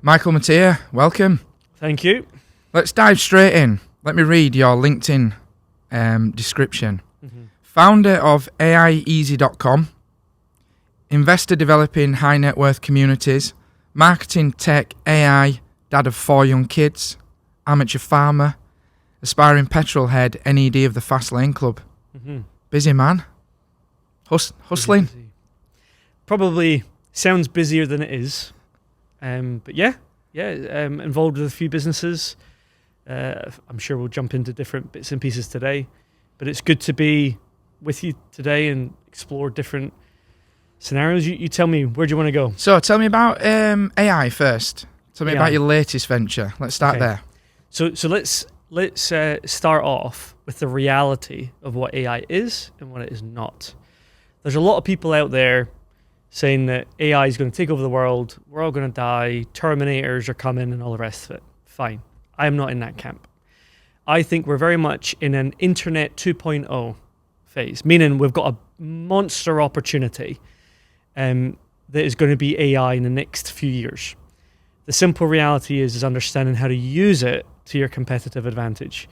Micheal Mattia, welcome. Thank you. Let's dive straight in. Let me read your LinkedIn description. Founder of AIeasy.com, investor developing high net worth communities, marketing tech, AI, dad of 4 young kids, amateur farmer, aspiring petrol head, NED of the Fast Lane Club. Busy man. Hustling. Busy. Probably sounds busier than it is. But involved with a few businesses. I'm sure we'll jump into different bits and pieces today, but it's good to be with you today and explore different scenarios. You tell me, where do you want to go? So tell me about AI first. Tell me AI. about your latest venture. Let's start there. So let's start off with the reality of what AI is and what it is not. There's a lot of people out there saying that AI is going to take over the world, we're all going to die, Terminators are coming and all the rest of it. Fine. I am not in that camp. I think we're very much in an Internet 2.0 phase, meaning we've got a monster opportunity that is going to be AI in the next few years. The simple reality is understanding how to use it to your competitive advantage.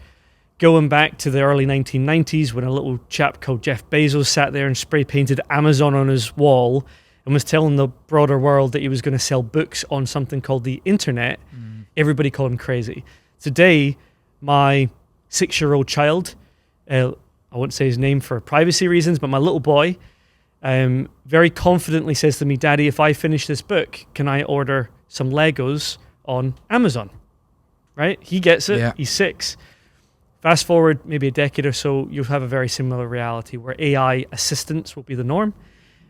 Going back to the early 1990s when a little chap called Jeff Bezos sat there and spray painted Amazon on his wall and was telling the broader world that he was going to sell books on something called the internet, everybody called him crazy. Today, my 6-year-old child, I won't say his name for privacy reasons, but my little boy very confidently says to me, "Daddy, if I finish this book, can I order some Legos on Amazon?" Right? He gets it. Yeah. He's 6. Fast forward maybe a decade or so, you'll have a very similar reality where AI assistants will be the norm.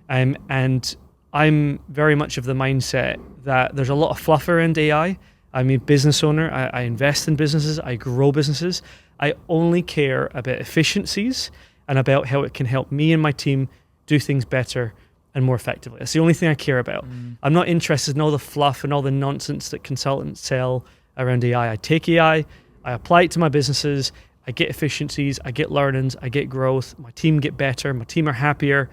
And I'm very much of the mindset that there's a lot of fluff around AI. I'm a business owner. I invest in businesses. I grow businesses. I only care about efficiencies and about how it can help me and my team do things better and more effectively. That's the only thing I care about. I'm not interested in all the fluff and all the nonsense that consultants sell around AI. I take AI, I apply it to my businesses, I get efficiencies, I get learnings, I get growth, my team get better, my team are happier,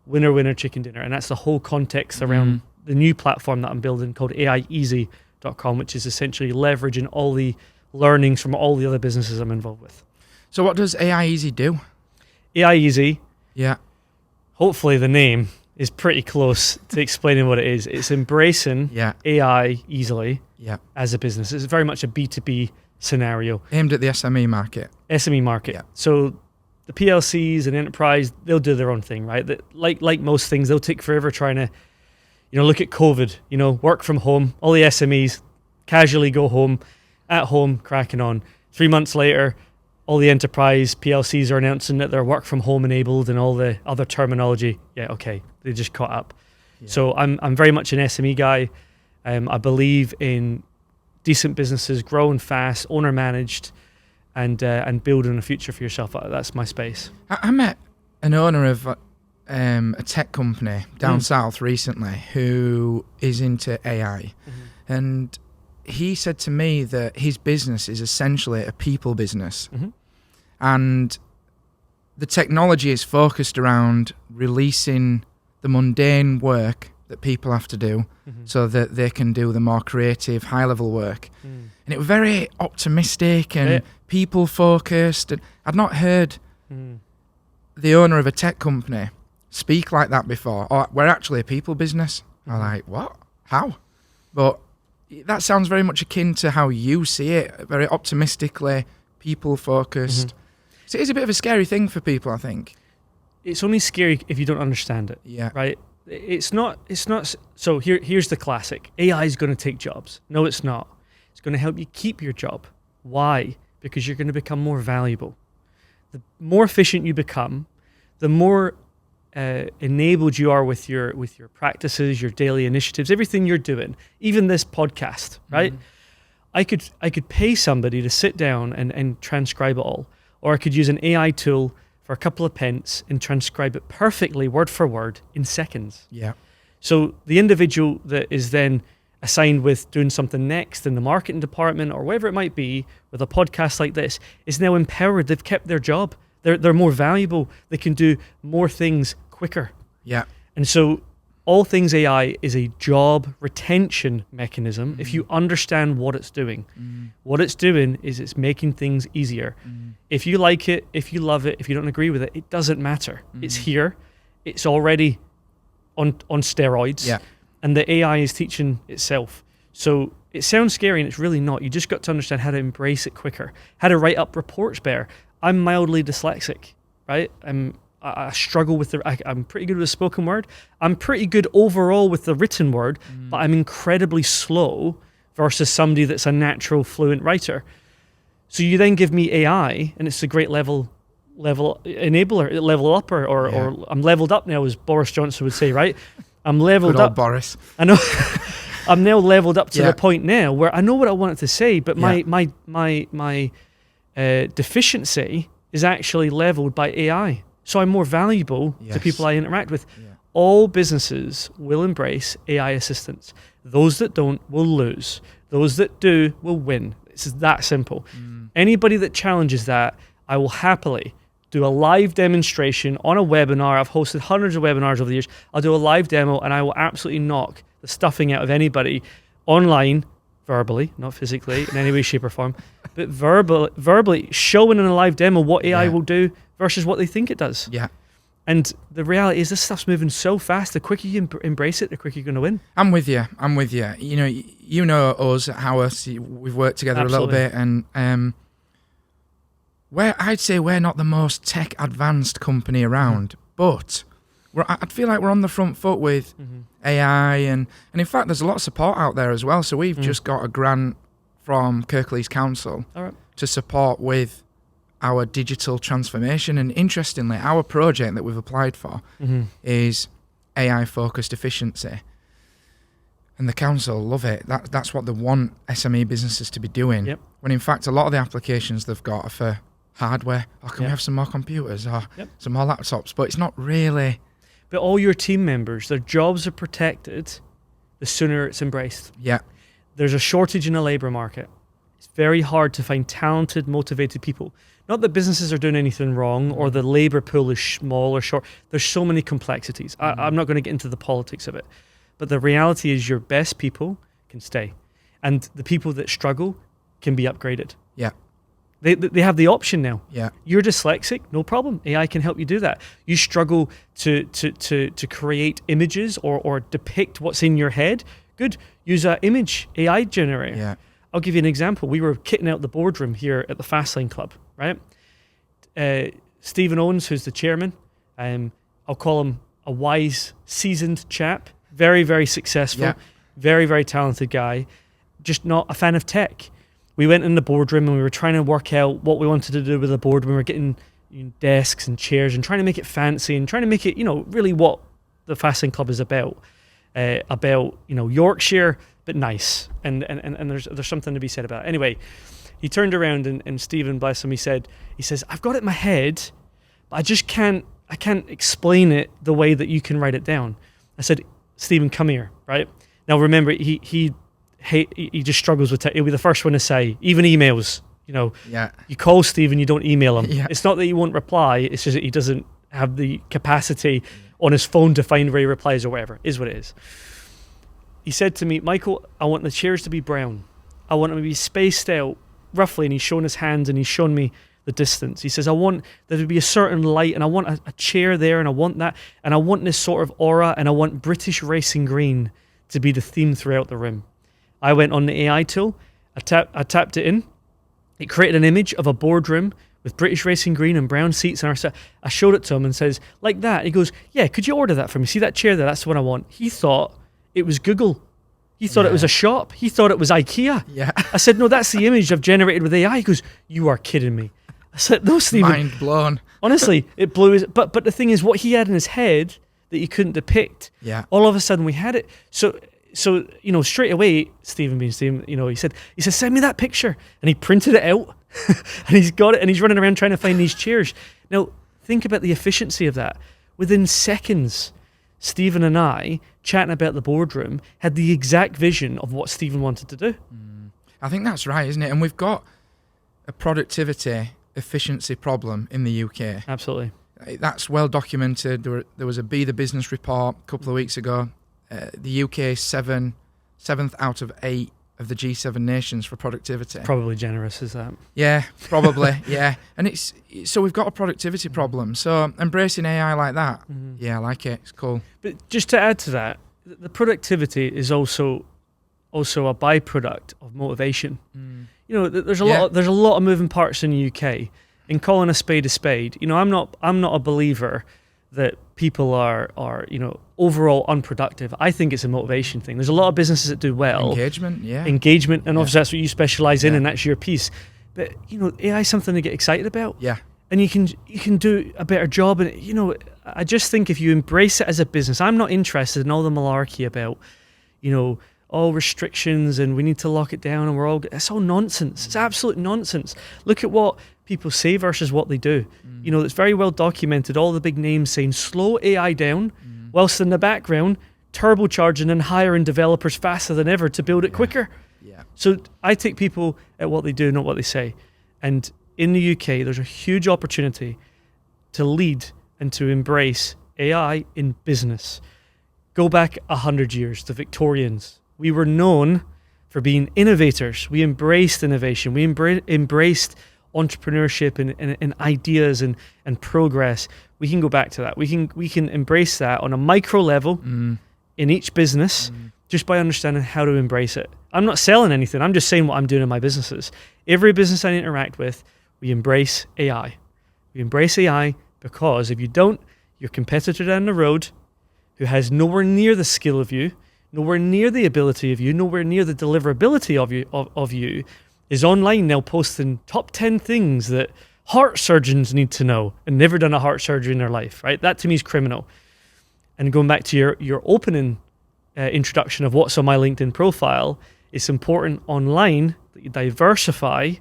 winner, winner, chicken dinner. And that's the whole context around the new platform that I'm building called AIeasy.com, which is essentially leveraging all the learnings from all the other businesses I'm involved with. So what does AIeasy do? AIeasy, Yeah. hopefully the name is pretty close to explaining what it is. It's embracing AI easily as a business. It's very much a B2B scenario. Aimed at the SME market. SME market. Yeah. So the PLCs and enterprise, they'll do their own thing, right? Like most things, they'll take forever trying to, look at COVID, work from home. All the SMEs casually go home, at home, cracking on. 3 months later, all the enterprise PLCs are announcing that they're work from home enabled and all the other terminology. Yeah, okay, they just caught up. Yeah. So I'm very much an SME guy. I believe in decent businesses, growing fast, owner managed, and building a future for yourself. That's my space. I met an owner of a tech company down south recently who is into AI, and he said to me that his business is essentially a people business, and the technology is focused around releasing the mundane work that people have to do so that they can do the more creative, high-level work. And it was very optimistic and people-focused. And I'd not heard the owner of a tech company speak like that before. Or we're actually a people business. I'm like, what? How? But that sounds very much akin to how you see it, very optimistically, people-focused. So it is a bit of a scary thing for people, I think. It's only scary if you don't understand it. Yeah. Right? It's not. So here's the classic. AI is going to take jobs. No, it's not. It's going to help you keep your job. Why? Because you're going to become more valuable. The more efficient you become, the more enabled you are with your practices, your daily initiatives, everything you're doing, even this podcast, right? I could pay somebody to sit down and transcribe it all, or I could use an AI tool for a couple of pence and transcribe it perfectly, word for word, in seconds. Yeah. So the individual that is then assigned with doing something next in the marketing department or wherever it might be with a podcast like this is now empowered. They've kept their job. They're more valuable. They can do more things quicker. Yeah. And so all things AI is a job retention mechanism if you understand what it's doing. What it's doing is it's making things easier. If you like it, if you love it, if you don't agree with it, it doesn't matter. It's here. It's already on steroids. Yeah. And the AI is teaching itself. So it sounds scary and it's really not. You just got to understand how to embrace it quicker, how to write up reports better. I'm mildly dyslexic, right? I struggle with I'm pretty good with the spoken word. I'm pretty good overall with the written word, but I'm incredibly slow versus somebody that's a natural fluent writer. So you then give me AI and it's a great level enabler, level upper, or I'm leveled up now, as Boris Johnson would say, right? I'm leveled Good old up. Boris. I know. I'm now leveled up to the point now where I know what I wanted to say, but my deficiency is actually leveled by AI. So I'm more valuable to people I interact with. Yeah. All businesses will embrace AI assistants. Those that don't will lose. Those that do will win. It's that simple. Anybody that challenges that, I will happily do a live demonstration on a webinar. I've hosted hundreds of webinars over the years. I'll do a live demo and I will absolutely knock the stuffing out of anybody online, verbally, not physically in any way, shape or form, but verbally showing in a live demo what AI will do versus what they think it does. Yeah. And the reality is this stuff's moving so fast, the quicker you embrace it, the quicker you're going to win. I'm with you. You know us at House. We've worked together a little bit, and I'd say we're not the most tech advanced company around, but I feel like we're on the front foot with AI, and in fact, there's a lot of support out there as well. So we've just got a grant from Kirklees Council to support with our digital transformation. And interestingly, our project that we've applied for is AI-focused efficiency. And the council love it. That's what they want SME businesses to be doing. Yep. When in fact, a lot of the applications they've got are for hardware. Can we have some more computers or some more laptops? But it's not really. But all your team members, their jobs are protected the sooner it's embraced. Yeah. There's a shortage in the labour market. It's very hard to find talented, motivated people. Not that businesses are doing anything wrong or the labour pool is small or short. There's so many complexities. I'm not going to get into the politics of it. But the reality is your best people can stay. And the people that struggle can be upgraded. Yeah. They have the option now. Yeah. You're dyslexic, no problem. AI can help you do that. You struggle to create images or depict what's in your head. Good. Use an image AI generator. Yeah. I'll give you an example. We were kitting out the boardroom here at the Fastlane Club, right? Stephen Owens, who's the chairman, I'll call him a wise, seasoned chap. Very, very successful. Very, very talented guy. Just not a fan of tech. We went in the boardroom and we were trying to work out what we wanted to do with the board. We were getting desks and chairs and trying to make it fancy and trying to make it, really what the Fastlane Club is about. Yorkshire, but nice. And there's something to be said about it. Anyway, he turned around and Stephen, bless him, he says, I've got it in my head, but I can't explain it the way that you can write it down. I said, Stephen, come here, right? Now remember, he just struggles with tech. He'll be the first one to say, even emails, you call Stephen, you don't email him. Yeah. It's not that he won't reply, it's just that he doesn't have the capacity on his phone to find where he replies or whatever. Is what it is. He said to me, Michael, I want the chairs to be brown. I want them to be spaced out roughly, and he's shown his hands and he's shown me the distance. He says, I want there to be a certain light, and I want a chair there, and I want that, and I want this sort of aura, and I want British racing green to be the theme throughout the room. I went on the AI tool, I tapped it in, it created an image of a boardroom with British racing green and brown seats, and I showed it to him and says, like that. He goes, yeah, could you order that for me? See that chair there? That's the one I want. He thought it was Google. He thought it was a shop. He thought it was IKEA. Yeah. I said, no, that's the image I've generated with AI. He goes, you are kidding me. I said, no, Stephen. Mind blown. Honestly, it blew his... But the thing is, what he had in his head that he couldn't depict, all of a sudden we had it. So straight away, Stephen being Stephen, he said, send me that picture. And he printed it out and he's got it and he's running around trying to find these chairs. Now, think about the efficiency of that. Within seconds, Stephen and I, chatting about the boardroom, had the exact vision of what Stephen wanted to do. I think that's right, isn't it? And we've got a productivity efficiency problem in the UK. Absolutely. That's well documented. There was a Be the Business report a couple of weeks ago. the UK is seventh out of 8 of the G7 nations for productivity. Probably generous, is that? Yeah, probably. Yeah, and so we've got a productivity problem. So embracing AI like that, yeah, I like it. It's cool. But just to add to that, the productivity is also a byproduct of motivation. You know, there's a lot of moving parts in the UK. In calling a spade, you know, I'm not a believer that people are overall unproductive. I think it's a motivation thing. There's a lot of businesses that do well. Engagement, and obviously that's what you specialize in, and that's your piece. But you know, AI is something to get excited about. Yeah. And you can do a better job. And you know, I just think if you embrace it as a business, I'm not interested in all the malarkey about, you know, all restrictions and we need to lock it down and it's all nonsense. It's absolute nonsense. Look at what people say versus what they do. You know, it's very well documented, all the big names saying slow AI down, whilst in the background, turbocharging and hiring developers faster than ever to build it quicker. Yeah. So I take people at what they do, not what they say. And in the UK, there's a huge opportunity to lead and to embrace AI in business. Go back 100 years, the Victorians. We were known for being innovators. We embraced innovation. We embraced entrepreneurship and ideas and progress. We can go back to that. We can embrace that on a micro level in each business just by understanding how to embrace it. I'm not selling anything. I'm just saying what I'm doing in my businesses. Every business I interact with, we embrace AI. We embrace AI because if you don't, your competitor down the road who has nowhere near the skill of you, nowhere near the ability of you, nowhere near the deliverability of you, is online now posting top 10 things that heart surgeons need to know and never done a heart surgery in their life, right? That to me is criminal. And going back to your opening introduction of what's on my LinkedIn profile, it's important online that you diversify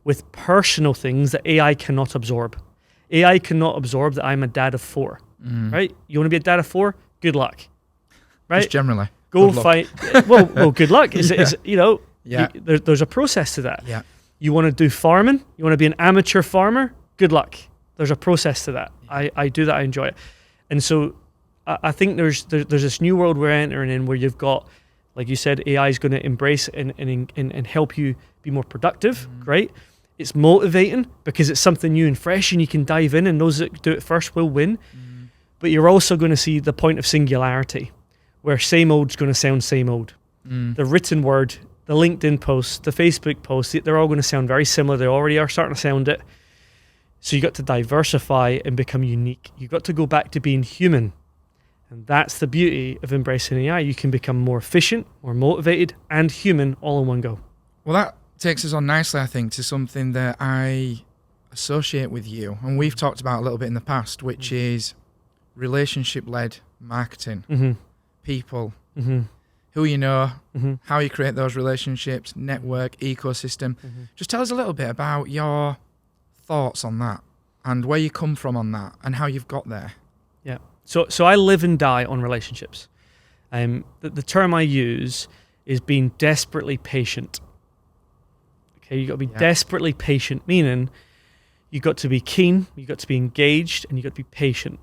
with personal things that AI cannot absorb. AI cannot absorb that I'm a dad of 4, right? You want to be a dad of 4? Good luck, right? Just generally. Go fight. Well, good luck. You know, Yeah. There's a process to that. Yeah. You want to do farming? You want to be an amateur farmer? Good luck. There's a process to that. Yeah. I do that. I enjoy it. And so I think there's this new world we're entering in where you've got, like you said, AI is going to embrace and help you be more productive. Great. It's motivating because it's something new and fresh and you can dive in, and those that do it first will win. But you're also going to see the point of singularity where same old's going to sound same old. The written word, the LinkedIn post, the Facebook post, they're all going to sound very similar. They already are starting to sound it. So you got to diversify and become unique. You got to go back to being human. And that's the beauty of embracing AI. You can become more efficient, more motivated, and human all in one go. Well, that takes us on nicely, I think, to something that I associate with you, and we've talked about a little bit in the past, which is relationship-led marketing. People, who you know, how you create those relationships, network, ecosystem. Just tell us a little bit about your thoughts on that and where you come from on that and how you've got there. Yeah. So I live and die on relationships. The term I use is being desperately patient. Okay, you got to be desperately patient, meaning you got to be keen, you got to be engaged, and you got to be patient.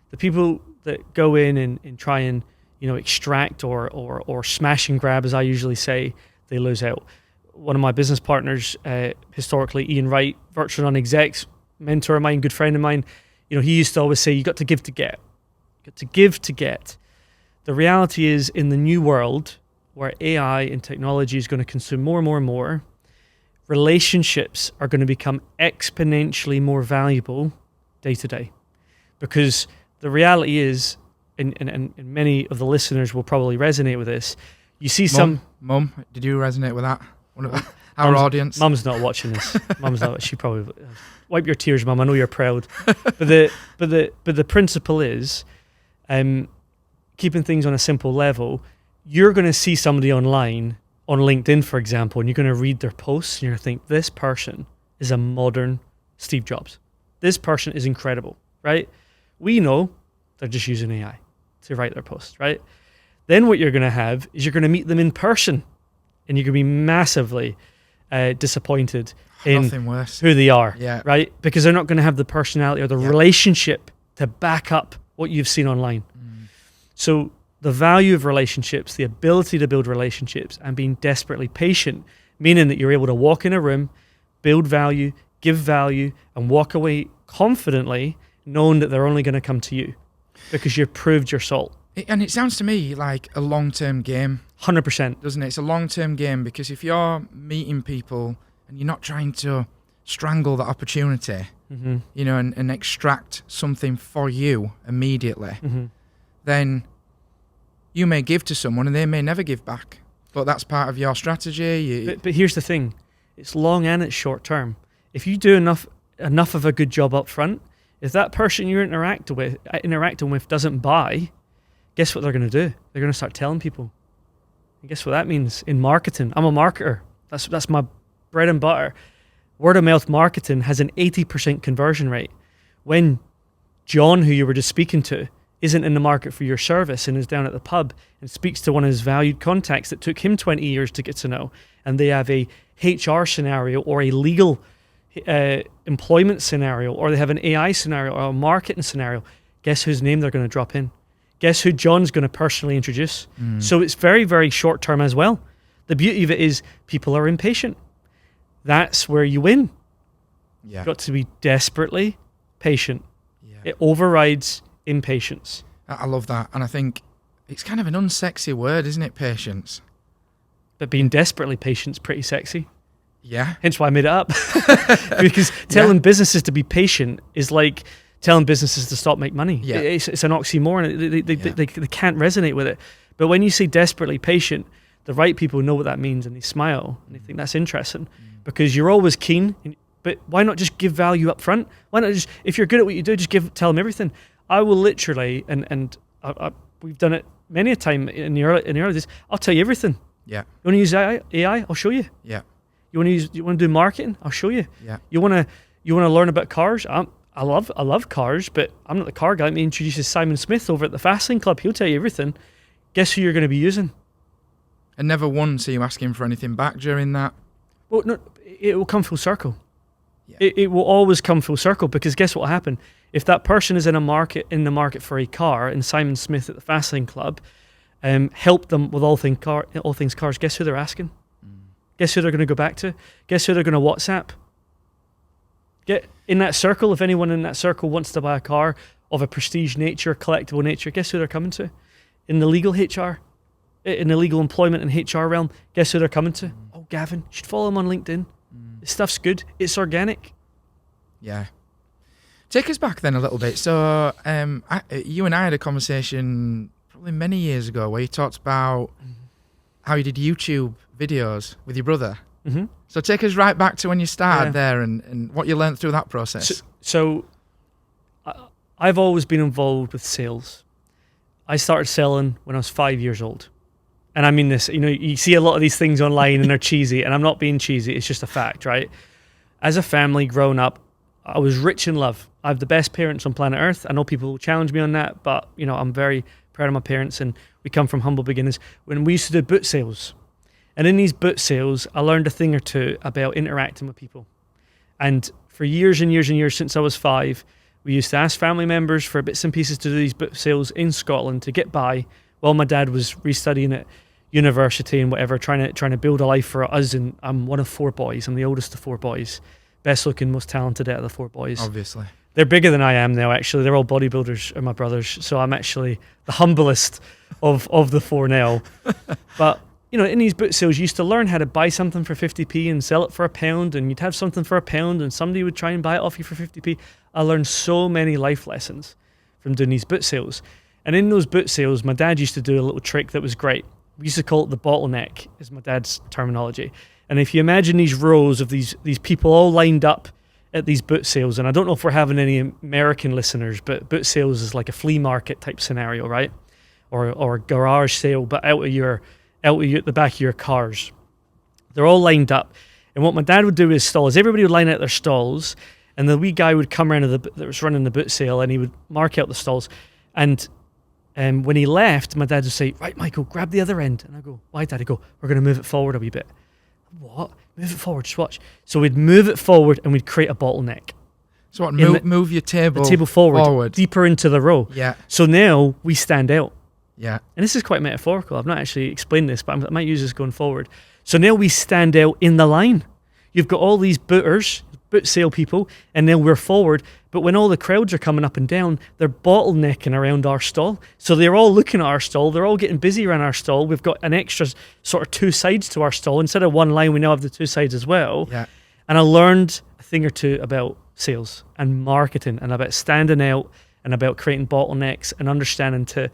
The people that go in and try and extract or smash and grab, as I usually say, they lose out. One of my business partners, historically, Ian Wright, virtual non-execs, mentor of mine, good friend of mine, he used to always say, you got to give to get. You got to give to get. The reality is, in the new world, where AI and technology is going to consume more and more and more, relationships are going to become exponentially more valuable day to day. Because the reality is, and many of the listeners will probably resonate with this, you see Mum, did you resonate with that? Our audience? Mum's not watching this. Mum's not. She probably... Wipe your tears, Mum. I know you're proud. But the principle is, keeping things on a simple level. You're going to see somebody online, on LinkedIn, for example, and you're going to read their posts, and you're going to think, this person is a modern Steve Jobs. This person is incredible, right? We know they're just using AI to write their posts, right? Then what you're going to have is you're going to meet them in person, and you're going to be massively disappointed in who they are, right? Because they're not going to have the personality or the relationship to back up what you've seen online. So the value of relationships, the ability to build relationships, and being desperately patient, meaning that you're able to walk in a room, build value, give value, and walk away confidently, knowing that they're only going to come to you because you've proved your salt. And it sounds to me like a long-term game. 100%. Doesn't it? It's a long-term game, because if you're meeting people and you're not trying to strangle that opportunity, you know, and extract something for you immediately, then you may give to someone and they may never give back. But that's part of your strategy. But here's the thing. It's long and it's short term. If you do enough of a good job up front, if that person you're interacting with doesn't buy, guess what they're going to do? They're going to start telling people. And guess what that means in marketing? I'm a marketer. That's my bread and butter. Word of mouth marketing has an 80% conversion rate. When John, who you were just speaking to, isn't in the market for your service and is down at the pub and speaks to one of his valued contacts that took him 20 years to get to know, and they have a HR scenario or a legal employment scenario, or they have an AI scenario or a marketing scenario, guess whose name they're going to drop in? Guess who John's going to personally introduce? So it's very, very short term as well. The beauty of it is people are impatient. That's where you win. Yeah. You've got to be desperately patient. Yeah. It overrides impatience. I love that. And I think it's kind of an unsexy word, isn't it, patience? But being desperately patient is pretty sexy. Yeah. Hence why I made it up. Because telling businesses to be patient is like telling businesses to stop make money. Yeah. It's an oxymoron. They can't resonate with it. But when you say desperately patient, the right people know what that means, and they smile and they think that's interesting, because you're always keen. But why not just give value up front? Why not just, if you're good at what you do, just tell them everything. I will literally, and we've done it many a time in the early days. I'll tell you everything. Yeah. You want to use AI? I'll show you. Yeah. You want to do marketing? I'll show you. Yeah. You want to learn about cars? I love cars, but I'm not the car guy. Let me introduce you to Simon Smith over at the Fasting Club. He'll tell you everything. Guess who you're going to be using? And never once are you asking for anything back during that? Well, no, it will come full circle. Yeah. It will always come full circle, because guess what will happen? If that person is in the market for a car, and Simon Smith at the Fasting Club help them with all things cars, guess who they're asking? Guess who they're going to go back to? Guess who they're going to WhatsApp? Get in that circle. If anyone in that circle wants to buy a car of a prestige nature, collectible nature, guess who they're coming to? In the legal HR, in the legal employment and HR realm, guess who they're coming to? Oh, Gavin, you should follow him on LinkedIn. This stuff's good. It's organic. Yeah. Take us back then a little bit. So you and I had a conversation probably many years ago where you talked about how you did YouTube videos with your brother. So take us right back to when you started there and what you learned through that process. So I've always been involved with sales. I started selling when I was 5 years old. And I mean this, you see a lot of these things online and they're cheesy, and I'm not being cheesy, it's just a fact, right? As a family growing up, I was rich in love. I have the best parents on planet Earth. I know people will challenge me on that, but I'm very proud of my parents, and we come from humble beginnings. When we used to do boot sales, and in these boot sales, I learned a thing or two about interacting with people. And for years and years and years since I was 5, we used to ask family members for bits and pieces to do these boot sales in Scotland to get by, while my dad was restudying at university and whatever, trying to build a life for us. And I'm one of 4 boys. I'm the oldest of 4 boys. Best looking, most talented out of the 4 boys. Obviously. They're bigger than I am now, actually. They're all bodybuilders, are my brothers. So I'm actually the humblest of the 4 now. But, in these boot sales, you used to learn how to buy something for 50p and sell it for £1, and you'd have something for £1 and somebody would try and buy it off you for 50p. I learned so many life lessons from doing these boot sales. And in those boot sales, my dad used to do a little trick that was great. We used to call it the bottleneck, is my dad's terminology. And if you imagine these rows of these people all lined up at these boot sales, and I don't know if we're having any American listeners, but boot sales is like a flea market type scenario, right? Or a garage sale, but out of the back of your cars. They're all lined up. And what my dad would do with his stalls, everybody would line out their stalls, and the wee guy would come around that was running the boot sale, and he would mark out the stalls. And when he left, my dad would say, "Right, Michael, grab the other end." And I go, "Why, Dad?" He go, "We're going to move it forward a wee bit." What? Move it forward, just watch. So we'd move it forward and we'd create a bottleneck. So what, move your table forward, deeper into the row. Yeah. So now we stand out. Yeah. And this is quite metaphorical. I've not actually explained this, but I might use this going forward. So now we stand out in the line. You've got all these boot sale people, and then we're forward. But when all the crowds are coming up and down, they're bottlenecking around our stall. So they're all looking at our stall. They're all getting busy around our stall. We've got an extra sort of 2 sides to our stall. Instead of one line, we now have the 2 sides as well. Yeah. And I learned a thing or two about sales and marketing and about standing out and about creating bottlenecks and understanding to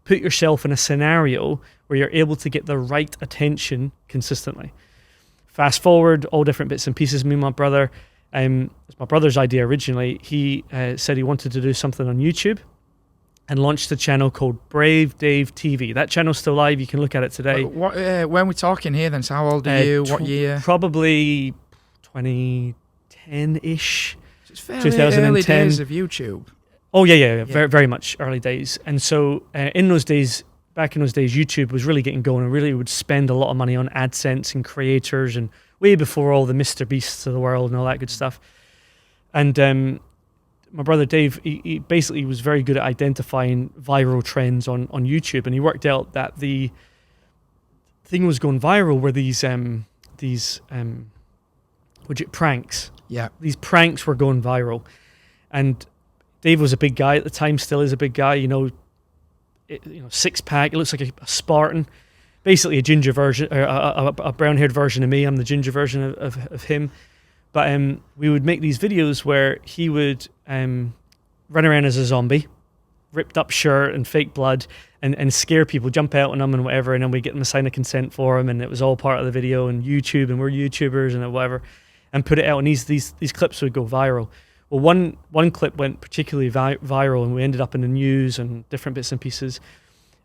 put yourself in a scenario where you're able to get the right attention consistently. Fast forward, all different bits and pieces. Me and my brother, it's my brother's idea originally. He said he wanted to do something on YouTube and launched a channel called Brave Dave TV. That channel's still live. You can look at it today. When we're talking here then, so how old are you? What year? Probably 2010-ish. It's fairly 2010. early days of YouTube. Oh, yeah. Very, very much early days. And so back in those days, YouTube was really getting going and really would spend a lot of money on AdSense and creators and way before all the Mr. Beasts of the world and all that good stuff. And my brother Dave, he basically was very good at identifying viral trends on YouTube. And he worked out that the thing was going viral were these pranks. Yeah. These pranks were going viral. And Dave was a big guy at the time, still is a big guy, six-pack. It looks like a Spartan, basically a ginger version, or a brown-haired version of me. I'm the ginger version of him. But we would make these videos where he would run around as a zombie, ripped up shirt and fake blood, and scare people, jump out on them and whatever, and then we'd get them to sign a consent for him, and it was all part of the video, and YouTube, and we're YouTubers and whatever, and put it out, and these clips would go viral. Well, one clip went particularly viral, and we ended up in the news and different bits and pieces.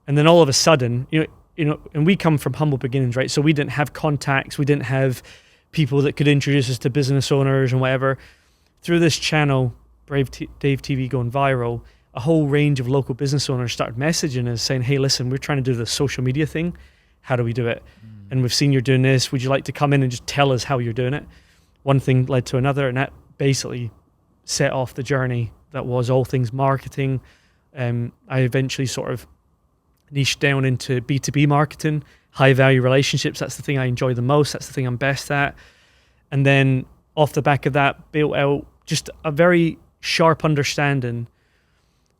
And then all of a sudden, and we come from humble beginnings, right? So we didn't have contacts, we didn't have people that could introduce us to business owners and whatever. Through this channel, Brave Dave TV going viral, a whole range of local business owners started messaging us saying, hey, listen, we're trying to do the social media thing. How do we do it? And we've seen you're doing this. Would you like to come in and just tell us how you're doing it? One thing led to another, and that basically set off the journey that was all things marketing. I eventually sort of niched down into B2B marketing, high value relationships. That's the thing I enjoy the most. That's the thing I'm best at. And then off the back of that, built out just a very sharp understanding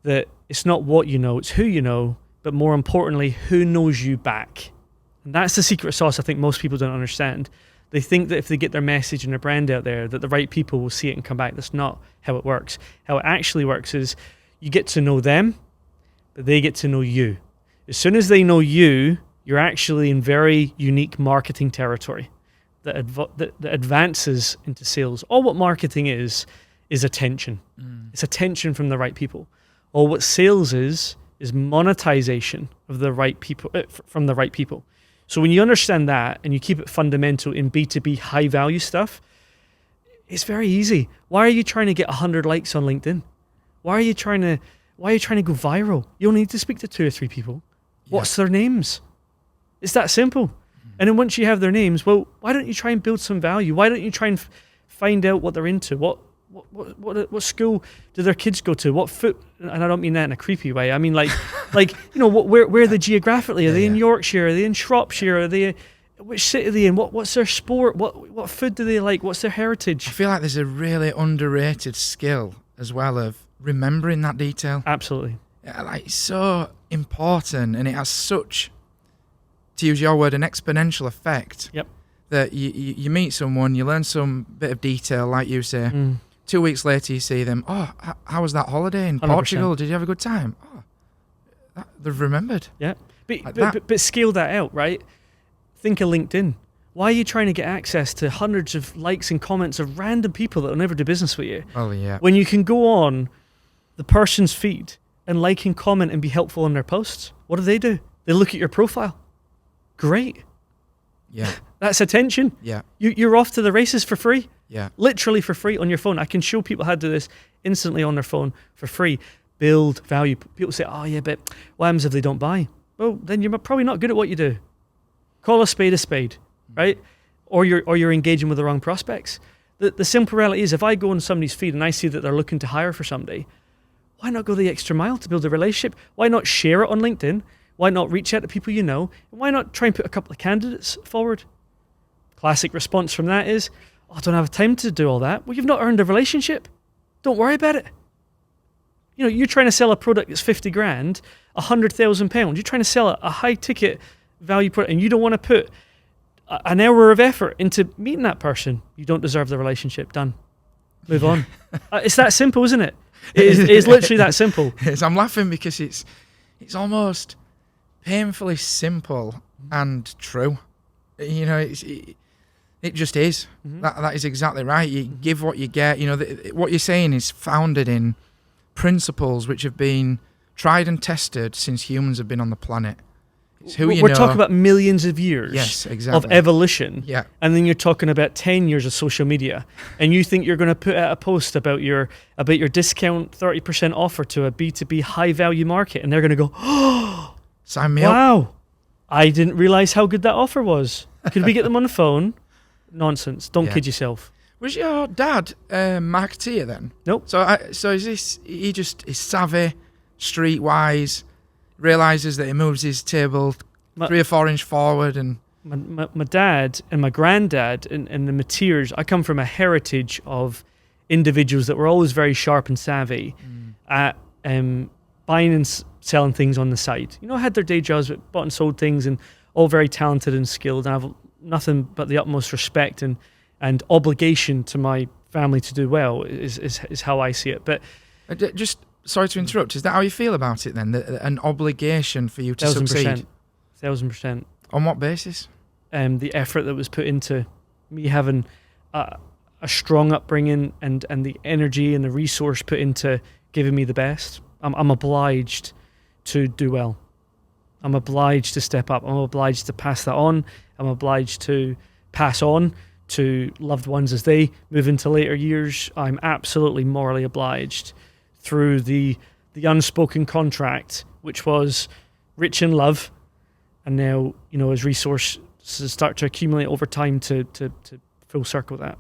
that it's not what you know, it's who you know, but more importantly, who knows you back. And that's the secret sauce I think most people don't understand. They think that if they get their message and their brand out there, that the right people will see it and come back. That's not how it works. How it actually works is you get to know them, but they get to know you. As soon as they know you, you're actually in very unique marketing territory that advances into sales. All what marketing is attention. It's attention from the right people. All what sales is monetization of the right people, from the right people. So when you understand that and you keep it fundamental in B2B high value stuff, it's very easy. Why are you trying to get 100 likes on LinkedIn? Why are you trying to go viral? You only need to speak to 2 or 3 people. Yeah. What's their names? It's that simple. And then once you have their names, well, why don't you try and build some value? Why don't you try and find out what they're into? What school do their kids go to? What foot? And I don't mean that in a creepy way. I mean where are they geographically? Are they in Yorkshire? Are they in Shropshire? Are they? Which city are they in? What's their sport? What food do they like? What's their heritage? I feel like there's a really underrated skill as well of remembering that detail. Absolutely. Yeah, like it's so important, and it has such, to use your word, an exponential effect. Yep. That you meet someone, you learn some bit of detail, like you say. 2 weeks later, you see them. Oh, how was that holiday in 100%. Portugal? Did you have a good time? Oh, they've remembered. Yeah, but scale that out, right? Think of LinkedIn. Why are you trying to get access to hundreds of likes and comments of random people that will never do business with you? Oh, yeah. When you can go on the person's feed and like and comment and be helpful on their posts, what do? They look at your profile. Great. Yeah. That's attention. Yeah. You're off to the races for free. Yeah. Literally for free on your phone. I can show people how to do this instantly on their phone for free. Build value. People say, oh yeah, but what happens if they don't buy? Well, then you're probably not good at what you do. Call a spade, right? Or you're engaging with the wrong prospects. The simple reality is if I go on somebody's feed and I see that they're looking to hire for somebody, why not go the extra mile to build a relationship? Why not share it on LinkedIn? Why not reach out to people you know? And why not try and put a couple of candidates forward? Classic response from that is, I don't have time to do all that. Well, you've not earned a relationship. Don't worry about it. You know, you're trying to sell a product that's 50 grand, £100,000. You're trying to sell a high ticket value product, and you don't want to put an hour of effort into meeting that person. You don't deserve the relationship. Done. Move on. It's that simple, isn't it? It's literally that simple. I'm laughing because it's almost painfully simple and true. You know, it just is. Mm-hmm. That is exactly right. You give what you get. You know, what you're saying is founded in principles which have been tried and tested since humans have been on the planet. It's who you know. We're talking about millions of years, yes, exactly, of evolution. Yeah. And then you're talking about 10 years of social media. And you think you're going to put out a post about your discount 30% offer to a B2B high value market, and they're going to go, oh, sign me up. Wow, I didn't realize how good that offer was. Could we get them on the phone? Nonsense. Don't kid yourself. Was your dad marketeer then? Nope. So is this, he just is savvy, streetwise, realizes that he moves his table 3 or 4 inch forward, and my dad and my granddad and the Mateers, I come from a heritage of individuals that were always very sharp and savvy at buying and selling things on the side. You know, had their day jobs, but bought and sold things, and all very talented and skilled. And I have nothing but the utmost respect and obligation to my family to do well is how I see it. But just sorry to interrupt. Is that how you feel about it then? An obligation for you to succeed? 1,000%. On what basis? The effort that was put into me having a strong upbringing and the energy and the resource put into giving me the best. I'm obliged to do well. I'm obliged to step up. I'm obliged to pass that on. I'm obliged to pass on to loved ones as they move into later years. I'm absolutely morally obliged through the unspoken contract, which was rich in love, and now, you know, as resources start to accumulate over time to full circle that.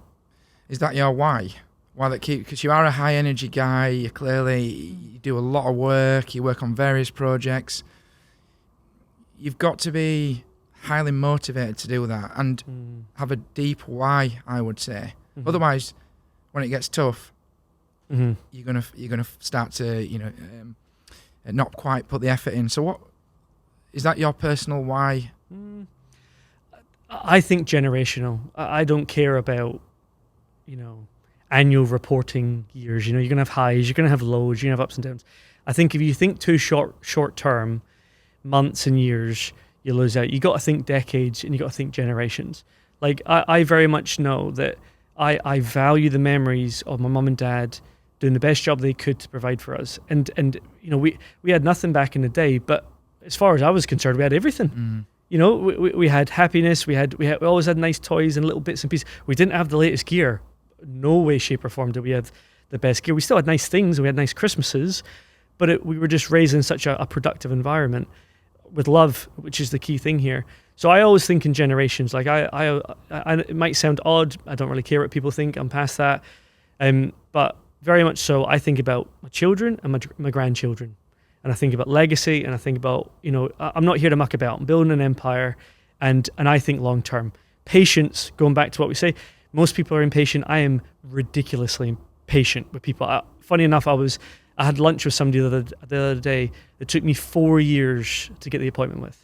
Is that your why? Why that keep? Because you are a high energy guy. You do a lot of work. You work on various projects. You've got to be highly motivated to do that and have a deep why, I would say. Mm-hmm. Otherwise, when it gets tough, you're gonna start to not quite put the effort in. So what is that your personal why? I think generational. I don't care about annual reporting years. You're gonna have highs, you're gonna have lows, you're gonna have ups and downs. I think if you think too short term, months and years, you lose out. You got to think decades, and you got to think generations. Like I very much know that I value the memories of my mum and dad doing the best job they could to provide for us. And we had nothing back in the day, but as far as I was concerned, we had everything. We had happiness. We always had nice toys and little bits and pieces. We didn't have the latest gear. No way, shape, or form did we have the best gear. We still had nice things. We had nice Christmases, but we were just raised in such a productive environment with love, which is the key thing here. So I always think in generations. Like I it might sound odd. I don't really care what people think. I'm past that. But very much so, I think about my children and my grandchildren. And I think about legacy, and I think about, I'm not here to muck about. I'm building an empire, and I think long term. Patience, going back to what we say, most people are impatient. I am ridiculously impatient with people. Funny enough, I had lunch with somebody the other day that took me 4 years to get the appointment with.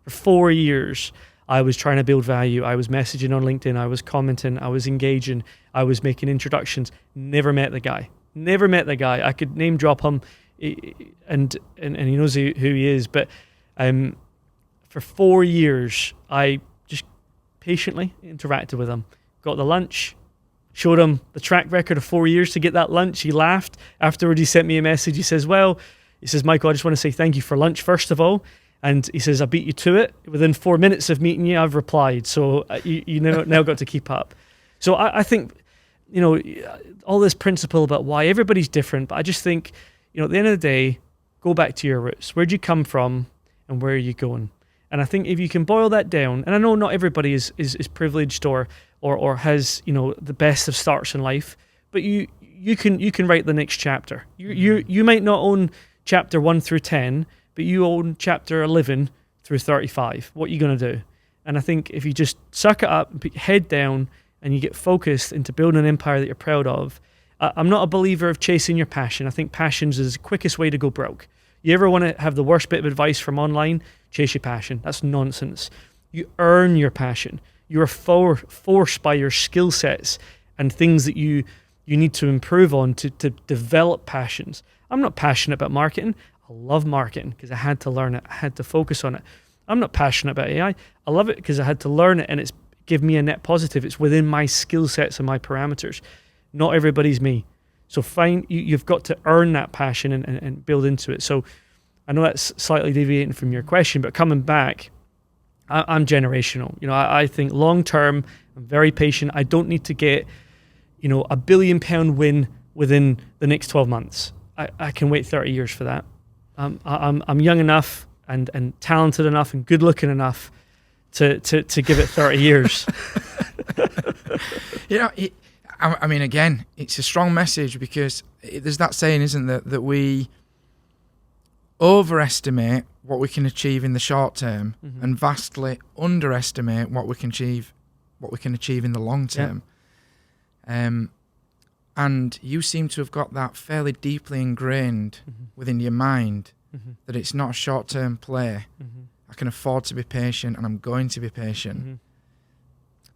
For 4 years, I was trying to build value. I was messaging on LinkedIn. I was commenting. I was engaging. I was making introductions. Never met the guy. I could name drop him, and he knows who he is. But for 4 years, I just patiently interacted with him. Got the lunch. Showed him the track record of 4 years to get that lunch. He laughed. Afterward, he sent me a message. He says, Michael, I just want to say thank you for lunch, first of all. And he says, I beat you to it. Within 4 minutes of meeting you, I've replied. So you now got to keep up. So I think, all this principle about why everybody's different. But I just think, at the end of the day, go back to your roots. Where'd you come from and where are you going? And I think if you can boil that down, and I know not everybody is privileged or has the best of starts in life, but you can write the next chapter. You might not own chapter 1 through 10, but you own chapter 11 through 35. What are you going to do? And I think if you just suck it up and put your head down and you get focused into building an empire that you're proud of, I'm not a believer of chasing your passion. I think passions is the quickest way to go broke. You ever want to have the worst bit of advice from online? Chase your passion. That's nonsense. You earn your passion. You are forced by your skill sets and things that you need to improve on to develop passions. I'm not passionate about marketing. I love marketing because I had to learn it. I had to focus on it. I'm not passionate about AI. I love it because I had to learn it and it's given me a net positive. It's within my skill sets and my parameters. Not everybody's me. So you've got to earn that passion and build into it. So I know that's slightly deviating from your question, but coming back, I'm generational. I think long term, I'm very patient. I don't need to get, £1 billion win within the next 12 months. I can wait 30 years for that. I'm young enough and talented enough and good looking enough to give it 30 years. I mean, again, it's a strong message because there's that saying, isn't there, that we overestimate what we can achieve in the short term and vastly underestimate what we can achieve in the long term. Yeah. And you seem to have got that fairly deeply ingrained within your mind that it's not a short-term play. I can afford to be patient and I'm going to be patient.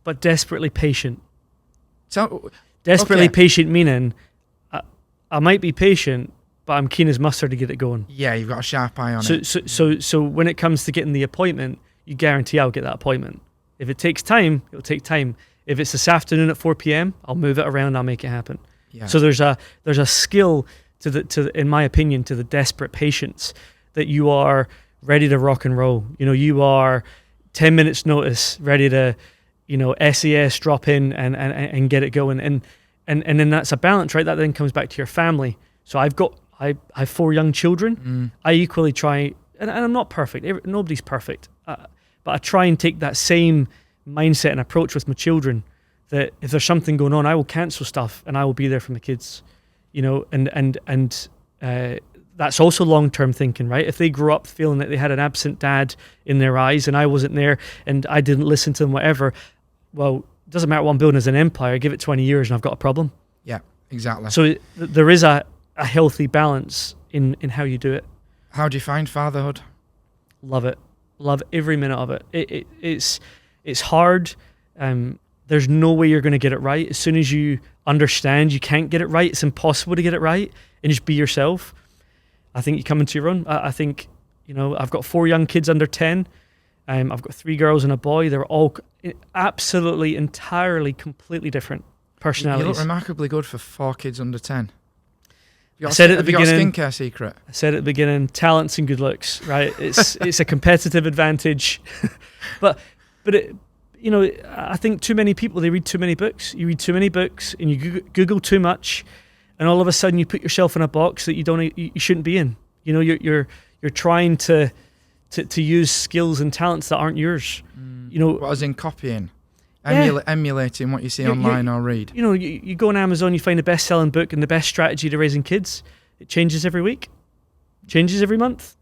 But desperately patient. So, desperately patient meaning I might be patient, but I'm keen as mustard to get it going. Yeah, you've got a sharp eye on it. So when it comes to getting the appointment, you guarantee I'll get that appointment. If it takes time, it'll take time. If it's this afternoon at 4 p.m., I'll move it around. I'll make it happen. Yeah. So there's a skill in my opinion, to the desperate patience that you are ready to rock and roll. You are 10 minutes notice, ready to, SES drop in and get it going. And then that's a balance, right? That then comes back to your family. So I have 4 young children. I equally try, and I'm not perfect. Nobody's perfect. But I try and take that same mindset and approach with my children, that if there's something going on, I will cancel stuff and I will be there for my kids, and that's also long-term thinking, right? If they grew up feeling that they had an absent dad in their eyes and I wasn't there and I didn't listen to them, whatever, well, it doesn't matter what I'm building as an empire, give it 20 years and I've got a problem. Yeah, exactly. So there is a healthy balance in how you do it. How do you find fatherhood? Love it. Love every minute of it. It's hard. There's no way you're going to get it right. As soon as you understand you can't get it right, it's impossible to get it right, and just be yourself, I think you come into your own. I think, I've got 4 young kids under 10. I've got 3 girls and a boy. They're all absolutely, entirely, completely different personalities. You look remarkably good for 4 kids under 10. I said at the beginning, have you got a skincare secret? I said at the beginning, talents and good looks, right? It's a competitive advantage. but I think too many people, they read too many books. You read too many books and you Google too much, and all of a sudden you put yourself in a box that you shouldn't be in. You're trying to use skills and talents that aren't yours. What, as in copying? Emulating what you see online or read. You go on Amazon, you find a best-selling book and the best strategy to raising kids. It changes every week, changes every month.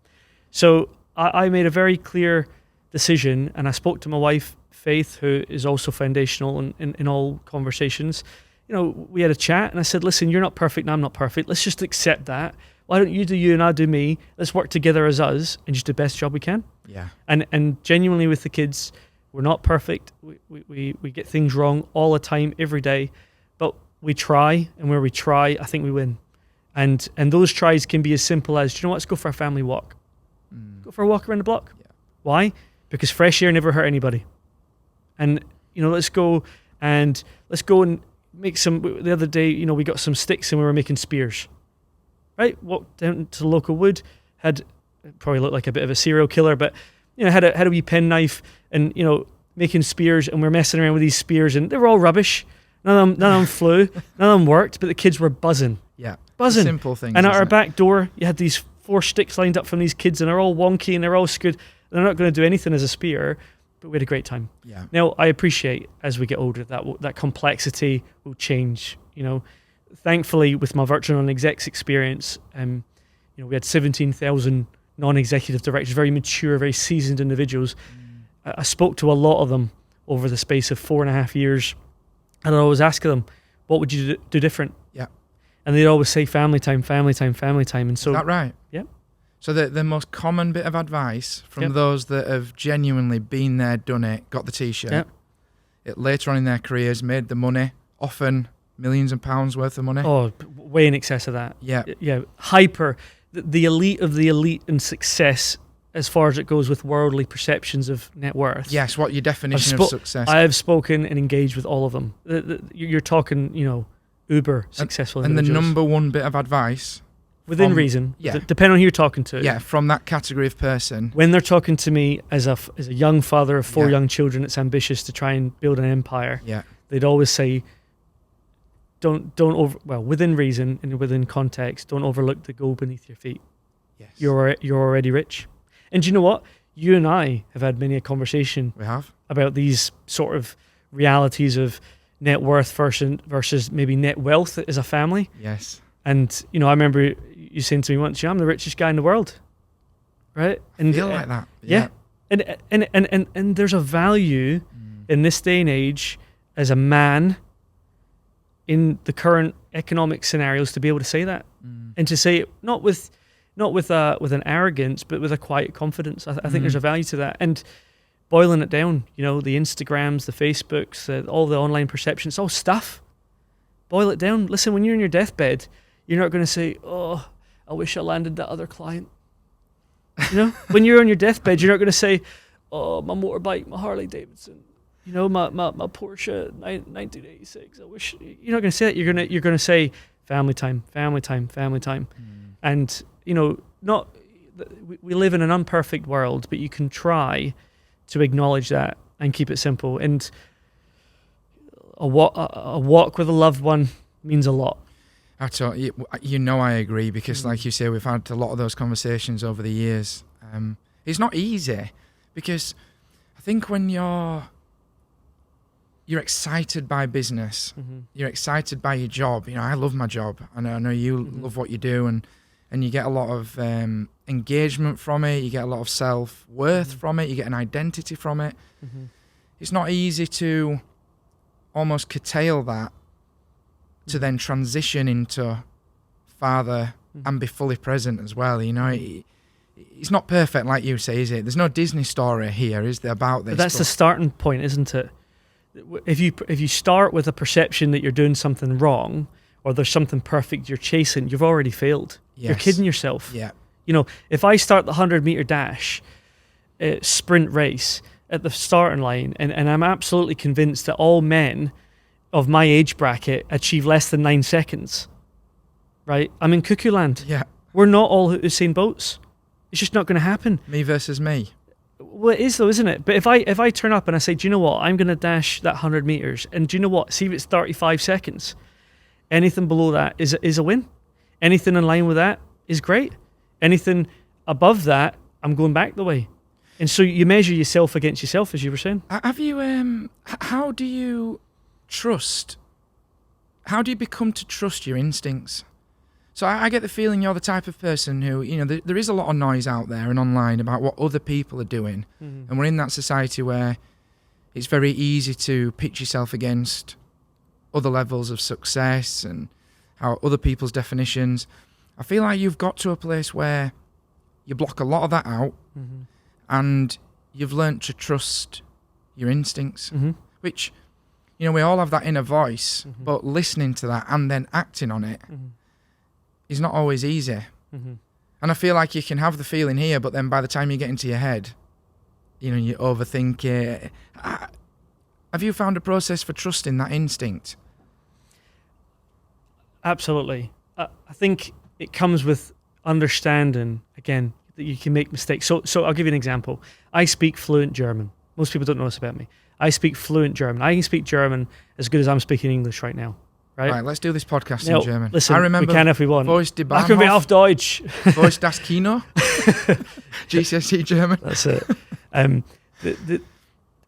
So I made a very clear decision, and I spoke to my wife, Faith, who is also foundational in all conversations. We had a chat, and I said, listen, you're not perfect and I'm not perfect. Let's just accept that. Why don't you do you and I do me? Let's work together as us and just do the best job we can. Yeah. And genuinely with the kids, we're not perfect. We get things wrong all the time, every day, but we try, and where we try, I think we win. And those tries can be as simple as, do you know what, let's go for a family walk. Go for a walk around the block. Yeah. Why? Because fresh air never hurt anybody. And, let's go and make some, the other day, we got some sticks and we were making spears. Right? Walked down to the local wood, probably looked like a bit of a serial killer, but, had a wee penknife and, making spears, and we're messing around with these spears, and they were all rubbish. None of them flew, none of them worked, but the kids were buzzing. Yeah. Buzzing. Simple things. And at our back door, you had these 4 sticks lined up from these kids, and they're all wonky and they're all screwed. They're not going to do anything as a spear, but we had a great time. Yeah. Now, I appreciate as we get older that complexity will change. Thankfully, with my virtual non-execs experience, we had 17,000 non-executive directors, very mature, very seasoned individuals. I spoke to a lot of them over the space of 4.5 years, and I'd always ask them, what would you do different? Yeah. And they'd always say family time, family time, family time. And so, is that right? Yeah. So the most common bit of advice from Yep. those that have genuinely been there, done it, got the t-shirt, Yep. it later on in their careers made the money, often millions of pounds worth of money. Oh, way in excess of that. Yeah. Yeah, hyper. The elite of the elite in success, as far as it goes with worldly perceptions of net worth. Yes, what your definition of success? I have spoken and engaged with all of them. You're talking, uber successful and the individuals. number one bit of advice Within from- reason, yeah. depending on who you're talking to. Yeah, from that category of person. When they're talking to me as a young father of 4 Yeah. young children that's ambitious to try and build an empire, Yeah. they'd always say, within reason and within context, don't overlook the gold beneath your feet. Yes. You're already rich. And do you know what? You and I have had many a conversation We have. about these sort of realities of net worth versus maybe net wealth as a family. Yes. And, I remember you saying to me once, I'm the richest guy in the world. Right? I feel like that. Yeah. And there's a value in this day and age as a man in the current economic scenarios to be able to say that and to say it not with an arrogance, but with a quiet confidence. I think there's a value to that. And boiling it down, the Instagrams, the Facebooks, all the online perceptions, it's all stuff. Boil it down. Listen, when you're in your deathbed, you're not going to say, oh, I wish I landed that other client. When you're on your deathbed, you're not going to say, oh, my motorbike, my Harley Davidson, my Porsche 1986. I wish. You're not going to say that. You're going to say family time, family time, family time. And we live in an imperfect world, but you can try to acknowledge that and keep it simple. And a walk with a loved one means a lot. I agree, because like you say, we've had a lot of those conversations over the years. It's not easy, because I think when you're excited by business, you're excited by your job. I love my job. I know you love what you do, and you get a lot of engagement from it. You get a lot of self-worth from it. You get an identity from it. It's not easy to almost curtail that to then transition into father and be fully present as well. It's not perfect, like you say, is it? There's no Disney story here, is there, about this? But that's the starting point, isn't it? If you start with a perception that you're doing something wrong, or there's something perfect you're chasing, you've already failed. Yes. You're kidding yourself. Yeah. If I start the 100-meter dash sprint race at the starting line, and I'm absolutely convinced that all men of my age bracket achieve less than 9 seconds, right? I'm in cuckoo land. Yeah. We're not all Usain Bolts. It's just not going to happen. Me versus me. Well, it is though, isn't it? But if I turn up and I say, do you know what? I'm going to dash that 100 meters, and do you know what? See if it's 35 seconds. Anything below that is a win. Anything in line with that is great. Anything above that, I'm going back the way. And so you measure yourself against yourself, as you were saying. Have you? How do you trust? How do you become to trust your instincts? So I get the feeling you're the type of person who, there is a lot of noise out there and online about what other people are doing. And we're in that society where it's very easy to pitch yourself against other levels of success and how other people's definitions. I feel like you've got to a place where you block a lot of that out and you've learnt to trust your instincts, which, we all have that inner voice, but listening to that and then acting on it is not always easy. And I feel like you can have the feeling here, but then by the time you get into your head, you overthink it. Have you found a process for trusting that instinct? Absolutely. I think it comes with understanding, again, that you can make mistakes. So I'll give you an example. I speak fluent German. Most people don't know this about me. I speak fluent German. I can speak German as good as I'm speaking English right now. Right, let's do this podcast now, in German. Listen, I remember we can if we want. Voice die Machen wir auf Bahnhof, Deutsch. Voice das Kino, GCSE German. That's it.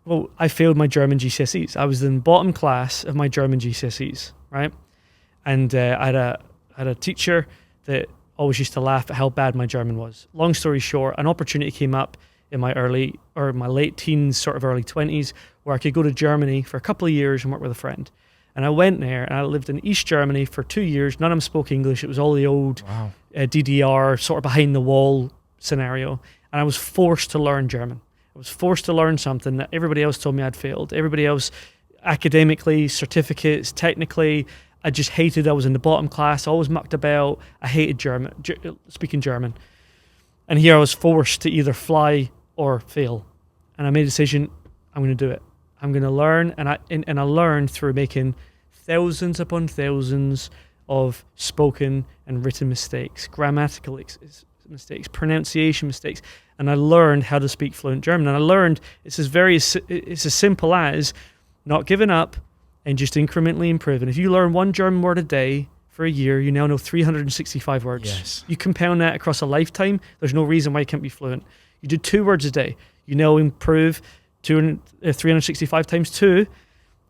Well, I failed my German GCSEs. I was in the bottom class of my German GCSEs, right? And I had a teacher that always used to laugh at how bad my German was. Long story short, an opportunity came up in my late teens, sort of early 20s, where I could go to Germany for a couple of years and work with a friend. And I went there, and I lived in East Germany for 2 years. None of them spoke English. It was all the old DDR, sort of behind the wall scenario. And I was forced to learn German. I was forced to learn something that everybody else told me I'd failed. Everybody else, academically, certificates, technically, I just hated. I was in the bottom class, always mucked about. I hated speaking German. And here I was forced to either fly or fail. And I made a decision, I'm going to do it. I'm going to learn, and I learned through making thousands upon thousands of spoken and written mistakes, grammatical mistakes, pronunciation mistakes, and I learned how to speak fluent German. And I learned it's as simple as not giving up and just incrementally improving. If you learn one German word a day for a year, you now know 365 words. Yes. You compound that across a lifetime, there's no reason why you can't be fluent. You do 2 words a day, you now improve 365 times 2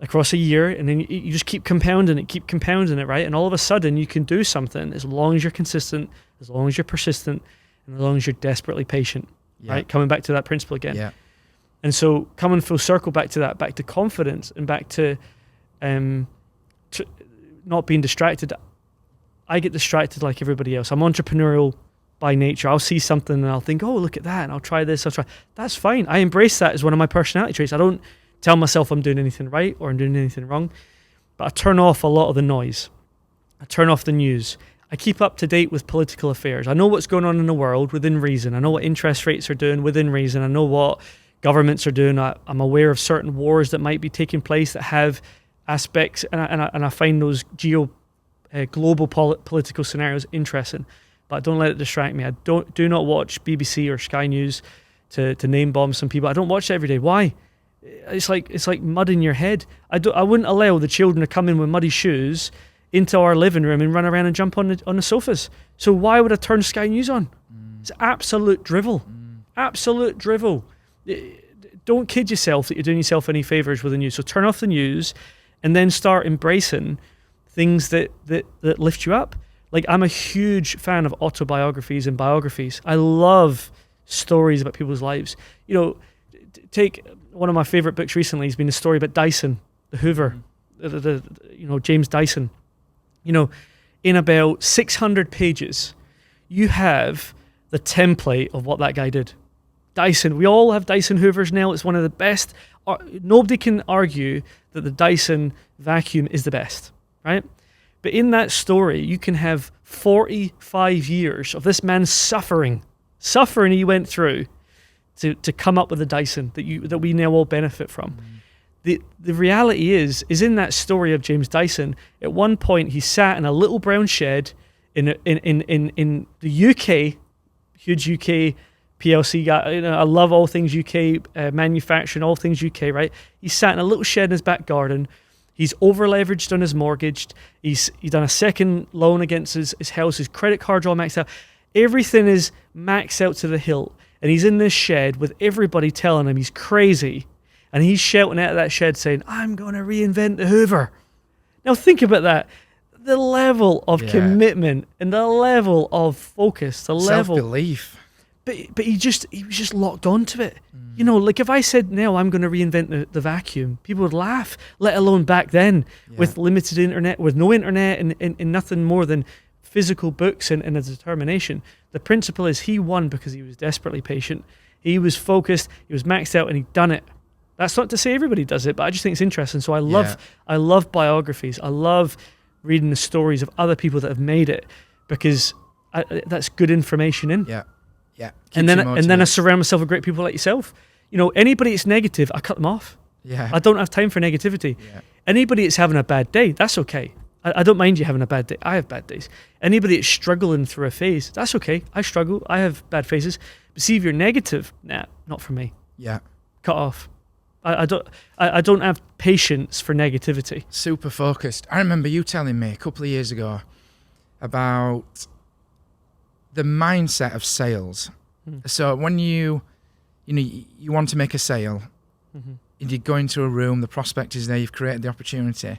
across a year, and then you just keep compounding it, right? And all of a sudden you can do something as long as you're consistent, as long as you're persistent, and as long as you're desperately patient, right? Coming back to that principle again. Yeah. And so coming full circle back to that, back to confidence and back to not being distracted. I get distracted like everybody else. I'm entrepreneurial by nature. I'll see something and I'll think, oh, look at that, and I'll try this, That's fine. I embrace that as one of my personality traits. I don't tell myself I'm doing anything right or I'm doing anything wrong, but I turn off a lot of the noise. I turn off the news. I keep up to date with political affairs. I know what's going on in the world within reason. I know what interest rates are doing within reason. I know what governments are doing. I'm aware of certain wars that might be taking place that have aspects, and I find those global political scenarios interesting. But don't let it distract me. I do not watch BBC or Sky News to name bomb some people. I don't watch it every day. Why? It's like mud in your head. I wouldn't allow the children to come in with muddy shoes into our living room and run around and jump on the sofas. So why would I turn Sky News on? It's absolute drivel. Absolute drivel. Don't kid yourself that you're doing yourself any favors with the news. So turn off the news and then start embracing things that lift you up. Like, I'm a huge fan of autobiographies and biographies. I love stories about people's lives. You know, take one of my favorite books recently has been a story about Dyson, the Hoover, James Dyson. You know, in about 600 pages, you have the template of what that guy did. Dyson, we all have Dyson Hoovers now. It's one of the best. Nobody can argue that the Dyson vacuum is the best, right? But in that story, you can have 45 years of this man suffering he went through to come up with a Dyson that we now all benefit from. The reality is in that story of James Dyson, at one point he sat in a little brown shed in the UK, huge UK PLC guy. You know, I love all things UK, manufacturing, all things UK, right? He sat in a little shed in his back garden. He's over-leveraged on his mortgage. He's done a second loan against his house. His credit card's all maxed out. Everything is maxed out to the hilt. And he's in this shed with everybody telling him he's crazy. And he's shouting out of that shed saying, I'm going to reinvent the Hoover. Now think about that. The level of commitment and the level of focus, the level... Self-belief. But he was just locked onto it. You know, like if I said now I'm going to reinvent the vacuum, people would laugh, let alone back then with limited internet, with no internet and nothing more than physical books and a determination. The principle is he won because he was desperately patient. He was focused, he was maxed out, and he'd done it. That's not to say everybody does it, but I just think it's interesting. So I love biographies. I love reading the stories of other people that have made it because that's good information in. Yeah. Yeah. And then I surround myself with great people like yourself. You know, anybody that's negative, I cut them off. Yeah. I don't have time for negativity. Yeah. Anybody that's having a bad day, that's okay. I don't mind you having a bad day. I have bad days. Anybody that's struggling through a phase, that's okay. I struggle. I have bad phases. But see, if you're negative, nah, not for me. Yeah. Cut off. I don't have patience for negativity. Super focused. I remember you telling me a couple of years ago about the mindset of sales. So when you want to make a sale, and you go into a room, the prospect is there, you've created the opportunity,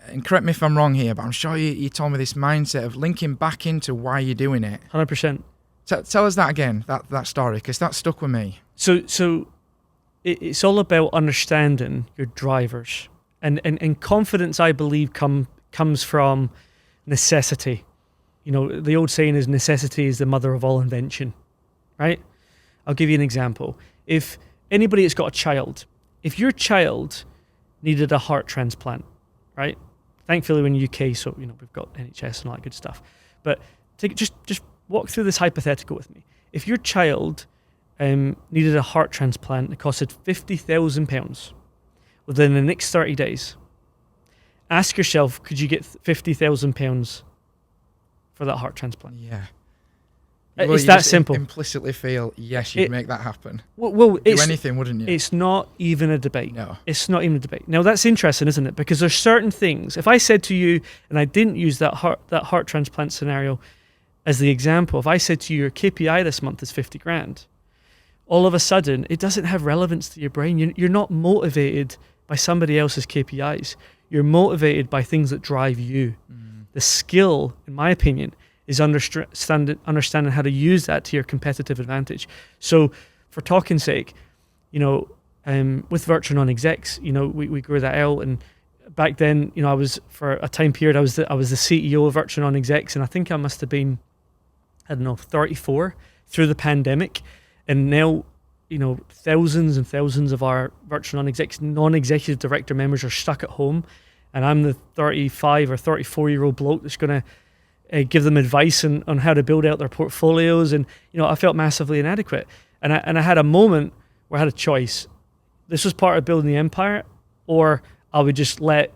and correct me if I'm wrong here, but I'm sure you told me this mindset of linking back into why you're doing it. 100%. Tell us that again, that story, because that stuck with me. So it's all about understanding your drivers, and confidence, I believe, comes from necessity. You know, the old saying is necessity is the mother of all invention, right? I'll give you an example. If anybody that's got a child, if your child needed a heart transplant, right? Thankfully, we're in the UK, so you know we've got NHS and all that good stuff. But just walk through this hypothetical with me. If your child needed a heart transplant, it costed £50,000 within the next 30 days. Ask yourself, could you get £50,000 for that heart transplant? Yeah. It's that simple. Implicitly feel, yes, you'd make that happen. Well, do anything, wouldn't you? It's not even a debate. No. It's not even a debate. Now, that's interesting, isn't it? Because there's certain things. If I said to you, and I didn't use that heart transplant scenario as the example, if I said to you, your KPI this month is 50 grand, all of a sudden, it doesn't have relevance to your brain. You're not motivated by somebody else's KPIs. You're motivated by things that drive you. The skill, in my opinion, is understanding how to use that to your competitive advantage. So, for talking sake, you know, with virtual non-execs, you know, we grew that out, and back then, you know, I was for a time period, I was the CEO of virtual non-execs, and I think I must have been, 34 through the pandemic, and now, you know, thousands and thousands of our virtual non-executive director members are stuck at home, and I'm the 35 or 34-year-old bloke that's going to give them advice on how to build out their portfolios. And, you know, I felt massively inadequate. And I had a moment where I had a choice. This was part of building the empire, or I would just let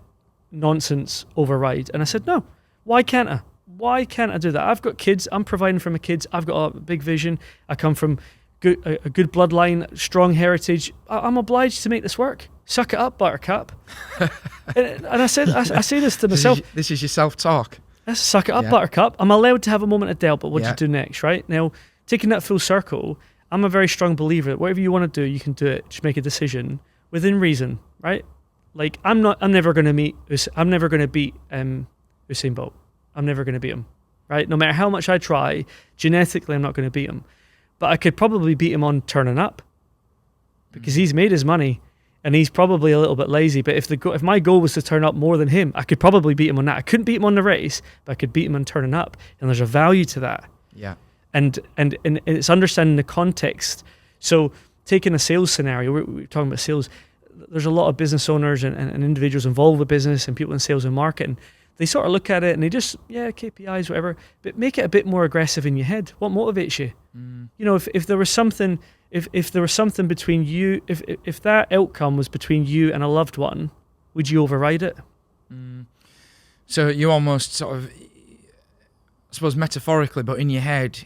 nonsense override. And I said, no, why can't I? Why can't I do that? I've got kids. I'm providing for my kids. I've got a big vision. I come from a good bloodline, strong heritage. I'm obliged to make this work. Suck it up, buttercup. and I say this to myself. This is your self-talk. Let's suck it up, buttercup. I'm allowed to have a moment of doubt, but what do you do next, right? Now, taking that full circle, I'm a very strong believer that whatever you want to do, you can do it. Just make a decision within reason, right? Like, I'm never going to beat Usain Bolt. I'm never going to beat him, right? No matter how much I try, genetically, I'm not going to beat him. But I could probably beat him on turning up, because he's made his money and he's probably a little bit lazy. But if my goal was to turn up more than him, I could probably beat him on that. I couldn't beat him on the race, but I could beat him on turning up. And there's a value to that. Yeah. And it's understanding the context. So taking a sales scenario, we're talking about sales. There's a lot of business owners and individuals involved with business and people in sales and marketing. They sort of look at it and they just, KPIs, whatever, but make it a bit more aggressive in your head. What motivates you? You know, if there was something, if there was something between you, if that outcome was between you and a loved one, would you override it? So you almost sort of, I suppose metaphorically, but in your head,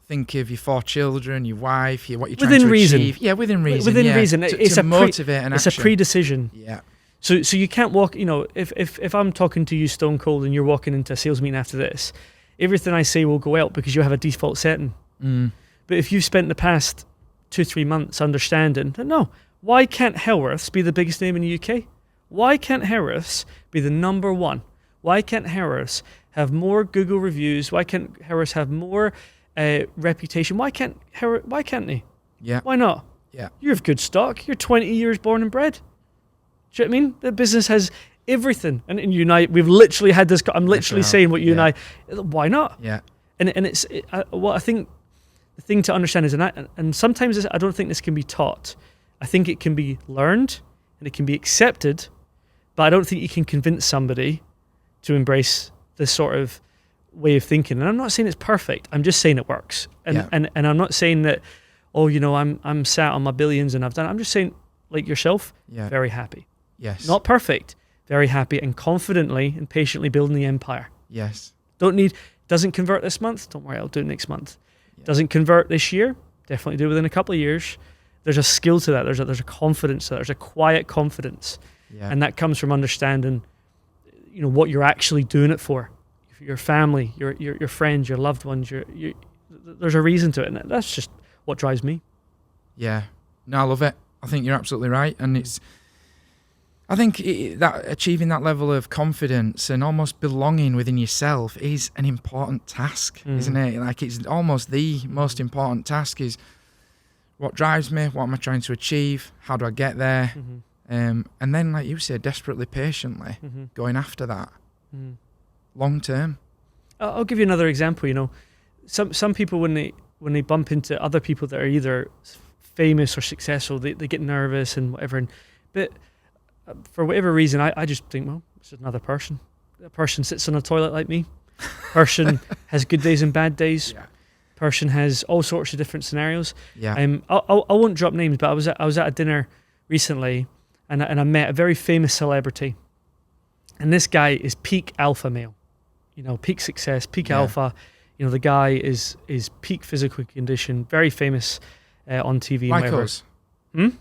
think of your 4 children, your wife, what you're trying to achieve. Yeah, within reason. Within reason. To motivate an action. It's a pre-decision. Yeah. So you can't walk, you know, if I'm talking to you stone cold and you're walking into a sales meeting after this, everything I say will go out because you have a default setting. But if you've spent the past 2-3 months understanding that, no, why can't Helworths be the biggest name in the UK? Why can't Helworths be the number one? Why can't Helworths have more Google reviews? Why can't Helworths have more reputation? Why can't they? Yeah. Why not? Yeah. You have good stock. You're 20 years born and bred. Do you know what I mean? The business has everything. And you and I, we've literally had this, I'm literally saying what you and I, why not? Yeah. And what I think the thing to understand is, and sometimes I don't think this can be taught. I think it can be learned and it can be accepted, but I don't think you can convince somebody to embrace this sort of way of thinking. And I'm not saying it's perfect. I'm just saying it works. And I'm not saying that, oh, you know, I'm sat on my billions and I've done it. I'm just saying, like yourself, very happy. Yes. Not perfect, very happy and confidently and patiently building the empire. Yes. Doesn't convert this month, don't worry, I'll do it next month. Doesn't convert this year, definitely do within a couple of years. There's a skill to that, there's a confidence to that, there's a quiet confidence. Yeah. And that comes from understanding, you know, what you're actually doing it for. Your family, your friends, your loved ones, there's a reason to it, and that's just what drives me. Yeah. No, I love it. I think you're absolutely right. And I think that achieving that level of confidence and almost belonging within yourself is an important task, isn't it? Like, it's almost the most important task is what drives me, what am I trying to achieve, how do I get there? And then, like you said, desperately, patiently going after that long term. I'll give you another example. You know, some people when they bump into other people that are either famous or successful, they get nervous and whatever. But for whatever reason, I just think, well, it's just another person. A person sits on a toilet like me. Person has good days and bad days. Yeah. Person has all sorts of different scenarios. Yeah. I won't drop names, but I was at a dinner recently, and I met a very famous celebrity, and this guy is peak alpha male. You know, peak success, peak alpha. You know, the guy is peak physical condition, very famous on TV. Like us.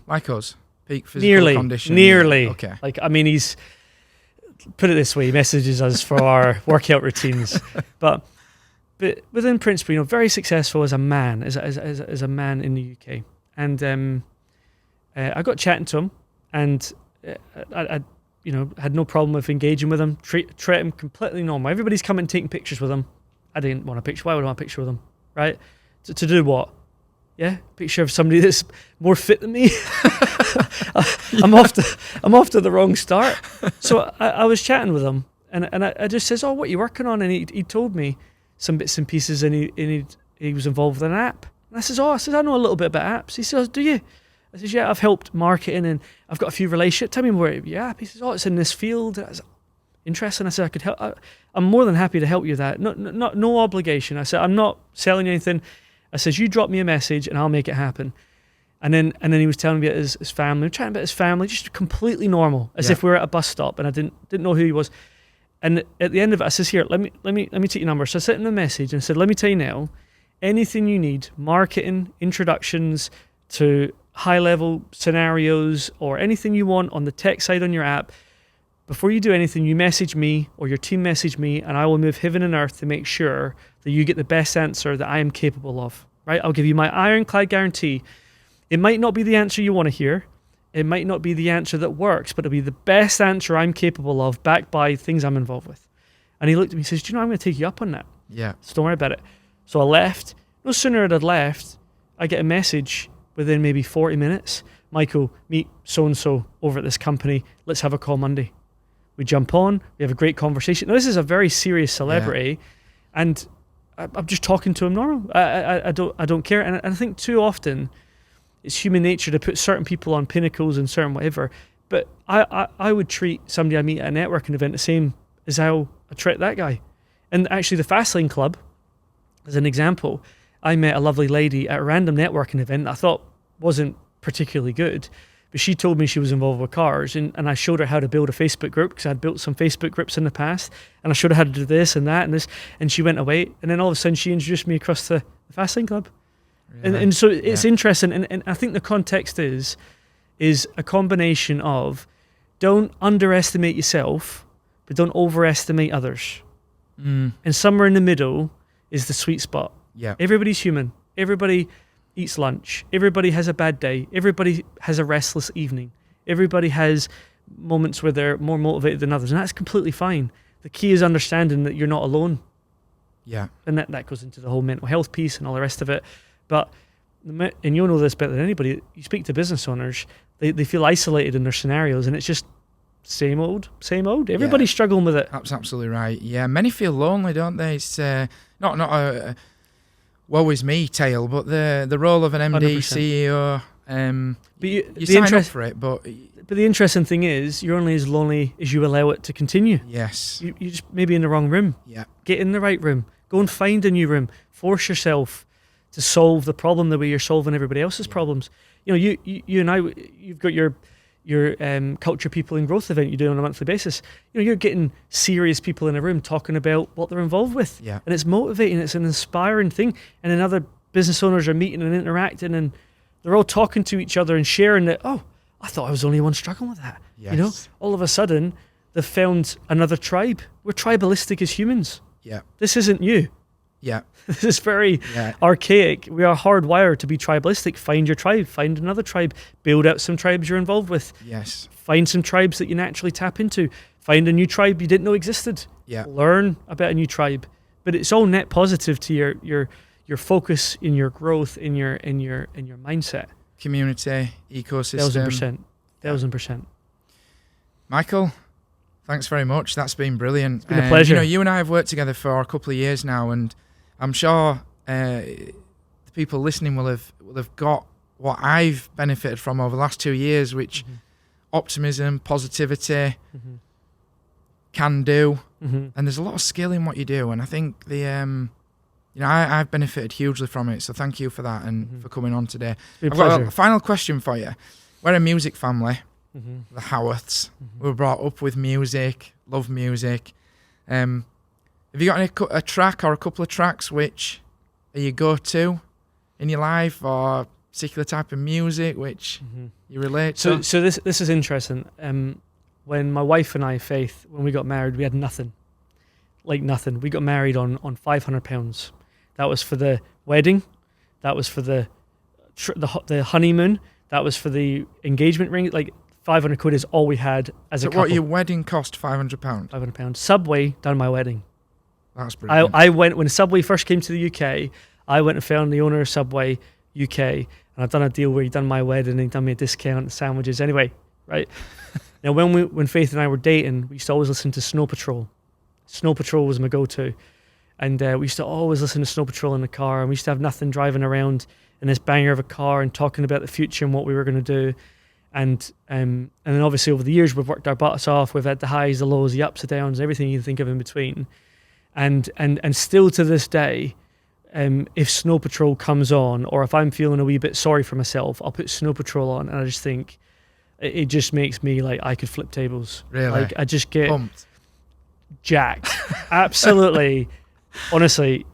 Like us. Peak physical condition. Nearly. Yeah. Okay. Like, I mean, he's, put it this way, he messages us for our workout routines. But within principle, you know, very successful as a man, as a man in the UK. And I got chatting to him, and I you know, had no problem with engaging with him, treat him completely normal. Everybody's coming and taking pictures with him. I didn't want a picture. Why would I want a picture with him, right? To do what? Yeah, picture of somebody that's more fit than me. I'm off to the wrong start. So I was chatting with him, and I just says, "Oh, what are you working on?" And he told me some bits and pieces, and he was involved in an app. And I says, I know a little bit about apps. He says, "Do you?" I says, "Yeah, I've helped marketing, and I've got a few relationships. Tell me more about your app." He says, "Oh, it's in this field." I said, "Interesting." I said, "I could help. I'm more than happy to help you with that. No obligation." I said, "I'm not selling you anything." I says, "You drop me a message and I'll make it happen." And then he was telling me about his family. We were chatting about his family, just completely normal, as if we were at a bus stop, and I didn't know who he was. And at the end of it, I says, "Here, let me take your number." So I sent him a message and said, "Let me tell you now, anything you need, marketing, introductions to high-level scenarios, or anything you want on the tech side on your app, before you do anything, you message me or your team message me, and I will move heaven and earth to make sure that you get the best answer that I am capable of, right? I'll give you my ironclad guarantee. It might not be the answer you want to hear. It might not be the answer that works, but it'll be the best answer I'm capable of, backed by things I'm involved with." And he looked at me and says, "Do you know, I'm going to take you up on that. Yeah. So don't worry about it." So I left. No sooner had I left, I get a message within maybe 40 minutes. "Michael, meet so-and-so over at this company. Let's have a call Monday." We jump on. We have a great conversation. Now, this is a very serious celebrity, and I'm just talking to him normal. I don't care. And I think too often it's human nature to put certain people on pinnacles and certain whatever. But I would treat somebody I meet at a networking event the same as how I treat that guy. And actually, the Fastlane Club, as an example, I met a lovely lady at a random networking event that I thought wasn't particularly good. But she told me she was involved with cars, and I showed her how to build a Facebook group, because I'd built some Facebook groups in the past, and I showed her how to do this and that and this, and she went away, and then all of a sudden she introduced me across the Fastlane Club. Really? And so it's interesting, and I think the context is a combination of, don't underestimate yourself, but don't overestimate others. And somewhere in the middle is the sweet spot. Yeah. Everybody's human. Everybody eats lunch. Everybody has a bad day. Everybody has a restless evening. Everybody has moments where they're more motivated than others, and that's completely fine. The key is understanding that you're not alone. Yeah. And that goes into the whole mental health piece and all the rest of it. But, and you'll know this better than anybody, you speak to business owners, they feel isolated in their scenarios, and it's just same old. Everybody's struggling with it. That's absolutely right. Yeah, many feel lonely, don't they? It's not a woe is me tale, but the role of an MD, 100%. CEO, but you sign up for it. But the interesting thing is, you're only as lonely as you allow it to continue. Yes. You just maybe in the wrong room. Yeah. Get in the right room. Go and find a new room. Force yourself to solve the problem the way you're solving everybody else's problems. You know, you and I, you've got your culture people in growth event you do on a monthly basis. You know, you're getting serious people in a room talking about what they're involved with. Yeah. And it's motivating, it's an inspiring thing. And then other business owners are meeting and interacting, and they're all talking to each other and sharing that, "Oh, I thought I was the only one struggling with that." Yes. You know, all of a sudden they've found another tribe. We're tribalistic as humans. Yeah. This isn't you. Yeah. This is very archaic. We are hardwired to be tribalistic. Find your tribe, find another tribe, build out some tribes you're involved with. Yes. Find some tribes that you naturally tap into. Find a new tribe you didn't know existed. Yeah. Learn about a new tribe. But it's all net positive to your focus, in your growth, in your mindset. Community, ecosystem. 1000%. Michael, thanks very much. That's been brilliant. It's been a pleasure. You know, you and I have worked together for a couple of years now, and I'm sure the people listening will have got what I've benefited from over the last 2 years, which optimism, positivity, can do, and there's a lot of skill in what you do. And I think I've benefited hugely from it. So thank you for that and for coming on today. It's been a I've got pleasure. a final question for you. We're a music family, the Howarths. We were brought up with music, love music. Have you got a track or a couple of tracks which are your go-to in your life, or particular type of music which you relate to? So this is interesting. When my wife and I, Faith, when we got married, we had nothing. Like nothing. We got married on £500. That was for the wedding. That was for the honeymoon. That was for the engagement ring. Like 500 quid is all we had as a couple. What your wedding cost? £500. £500. Subway done my wedding. That's brilliant. I went when Subway first came to the UK. I went and found the owner of Subway UK, and I've done a deal where he done my wedding and he done me a discount and sandwiches. Anyway, right. Now when Faith and I were dating, we used to always listen to Snow Patrol. Snow Patrol was my go-to. And we used to always listen to Snow Patrol in the car, and we used to have nothing driving around in this banger of a car and talking about the future and what we were going to do. And then obviously over the years, we've worked our butts off. We've had the highs, the lows, the ups, the downs, everything you can think of in between. And still to this day, if Snow Patrol comes on, or if I'm feeling a wee bit sorry for myself, I'll put Snow Patrol on, and I just think it just makes me like I could flip tables. Really? Like I just get pumped. Jacked. Absolutely. Honestly,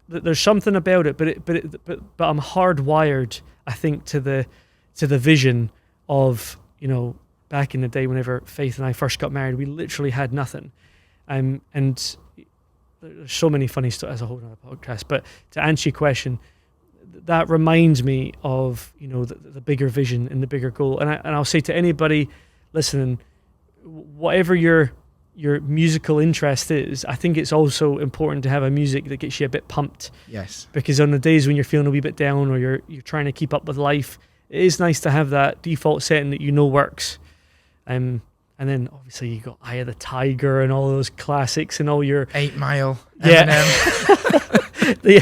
there's something about it, but I'm hardwired, I think, to the vision of, you know, back in the day whenever Faith and I first got married, we literally had nothing, and there's so many funny stories as a whole other podcast. But to answer your question, that reminds me of, you know, the bigger vision and the bigger goal. And I'll say to anybody listening, whatever your musical interest is, I think it's also important to have a music that gets you a bit pumped. Yes. Because on the days when you're feeling a wee bit down, or you're trying to keep up with life, it is nice to have that default setting that you know works. And then obviously you got Eye of the Tiger and all those classics and all your 8 Mile, Eminem. Yeah.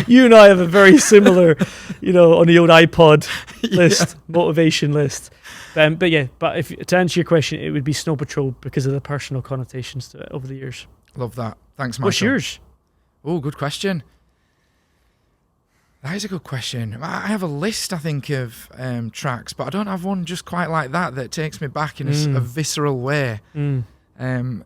You and I have a very similar, you know, on the old iPod list, motivation list. But to answer your question, it would be Snow Patrol because of the personal connotations to it over the years. Love that. Thanks, Michael. What's yours? Oh, good question. That is a good question. I have a list, I think, of tracks, but I don't have one just quite like that takes me back in a visceral way. Mine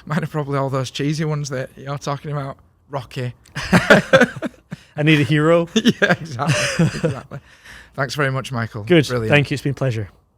are probably all those cheesy ones that you're talking about. Rocky. I Need a Hero. Yeah, exactly. Thanks very much, Michael. Good. Brilliant. Thank you. It's been a pleasure.